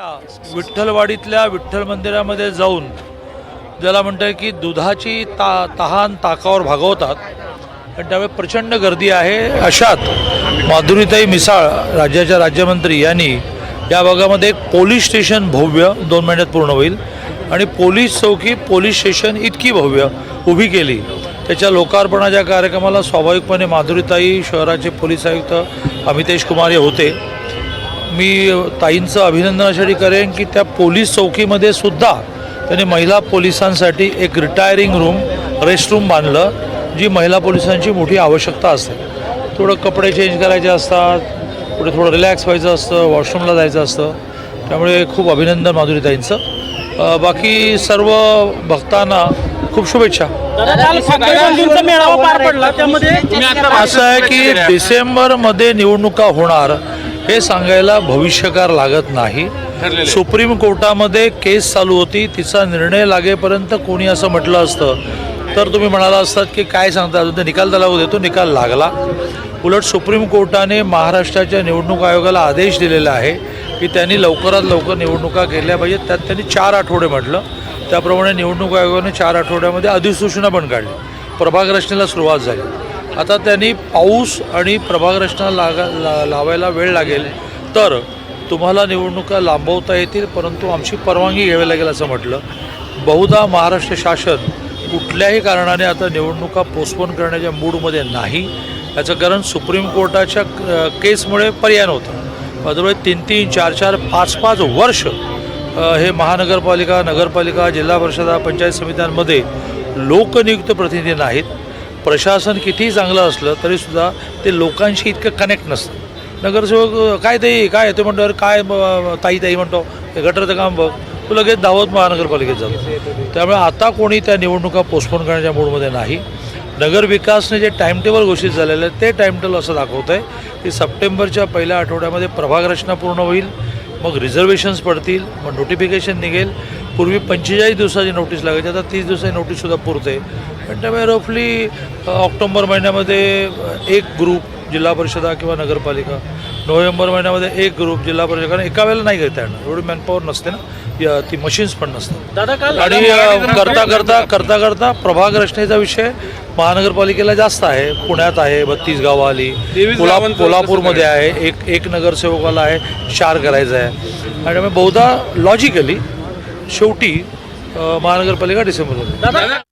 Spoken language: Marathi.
विठ्ठलवाडीतल्या विठ्ठल मंदिरामध्ये जाऊन ज्याला म्हणतात की दुधाची तहान ताकावर भागवतात आणि त्यामुळे प्रचंड गर्दी आहे। अशात माधुरीताई मिसाळ राज्याच्या राज्यमंत्री यांनी या भागामध्ये एक पोलीस स्टेशन भव्य 2 महिन्यात पूर्ण होईल आणि पोलीस चौकी पोलीस स्टेशन इतकी भव्य उभी केली। त्याच्या लोकार्पणाच्या कार्यक्रमाला स्वाभाविकपणे माधुरीताई, शहराचे पोलीस आयुक्त अमितेश कुमार हे होते। मी ताईंचं अभिनंदनासाठी करेन की त्या पोलीस चौकीमध्ये सुद्धा त्यांनी महिला पोलिसांसाठी एक रिटायरिंग रूम, रेस्ट रूम बांधलं, जी महिला पोलिसांची मोठी आवश्यकता असते। थोडं कपडे चेंज करायचे असतात, पुढे थोडं रिलॅक्स व्हायचं असतं, वॉशरूमला जायचं असतं, त्यामुळे खूप अभिनंदन माधुरीताईंचं। बाकी सर्व भक्तांना खूप शुभेच्छा। असं आहे की डिसेंबरमध्ये निवडणुका होणार हे सांगायला भविष्यकार लागत नाही। सुप्रीम कोर्टामध्ये केस चालू होती, तिचा निर्णय लागेपर्यंत कोणी असं म्हटलं असतं तर तुम्ही म्हणाला असतात की काय सांगता, अजून ते निकाल त्याला देतो, निकाल लागला। उलट सुप्रीम कोर्टाने महाराष्ट्राच्या निवडणूक आयोगाला आदेश दिलेला आहे की त्यांनी लवकरात लवकर निवडणुका केल्या पाहिजेत। त्यात त्यांनी 4 आठवडे म्हटलं, त्याप्रमाणे निवडणूक आयोगाने 4 आठवड्यामध्ये अधिसूचना पण काढली, प्रभाग रचनेला सुरुवात झाली। आता त्यांनी पाऊस आणि प्रभाग रचना लावायला वेळ लागेल तर तुम्हाला निवडणुका लांबवता येतील, परंतु आमची परवानगी घ्यावी लागेल असं म्हटलं। बहुधा महाराष्ट्र शासन कुठल्याही कारणाने आता निवडणुका पोस्टपोन करण्याच्या मूडमध्ये नाही। याचं कारण सुप्रीम कोर्टाच्या केसमुळे पर्याय नव्हता। अदरवाईज 3-3, 4-4, 5-5 वर्ष हे महानगरपालिका, नगरपालिका, जिल्हा परिषदा, पंचायत समित्यांमध्ये लोकनियुक्त प्रतिनिधी नाहीत। प्रशासन कितीही चांगलं असलं तरीसुद्धा ते लोकांशी इतकं कनेक्ट नसतं। नगरसेवक काय ते काय येतो म्हणतो, अरे काय ताई म्हणतो, हे गटरचं काम बघ, तू लगेच धावत महानगरपालिकेत जातो। त्यामुळे आता कोणी त्या निवडणुका पोस्टपोन करण्याच्या मूडमध्ये नाही। नगर विकासने जे टाईमटेबल घोषित झालेलं आहे ते टाईमटेबल असं दाखवतं आहे की सप्टेंबरच्या पहिल्या आठवड्यामध्ये प्रभाग रचना पूर्ण होईल, मग रिझर्वेशन्स पडतील, मग नोटिफिकेशन निघेल। पूर्वी 45 दिवसाची नोटीस लागायची, आता 30 दिवसाची नोटीससुद्धा पुरते आणि त्यामुळे रफली ऑक्टोबर महिन्यामध्ये एक ग्रुप जिल्हा परिषदा किंवा नगरपालिका, नोव्हेंबर महिन्यामध्ये एक ग्रुप जिल्हा परिषद, कारण एका वेळेला नाही घेता येणार, एवढी मॅनपॉवर नसते ना, ती मशीन्स पण नसतात। आणि करता प्रभाग रचनेचा विषय महानगरपालिकेला जास्त आहे। पुण्यात आहे 32 गावं आली, कोल्हापूरमध्ये आहे एक नगरसेवकाला आहे 4 करायचं आहे, आणि त्यामुळे बहुधा लॉजिकली शेवटी महानगरपालिका डिसेंबरमध्ये।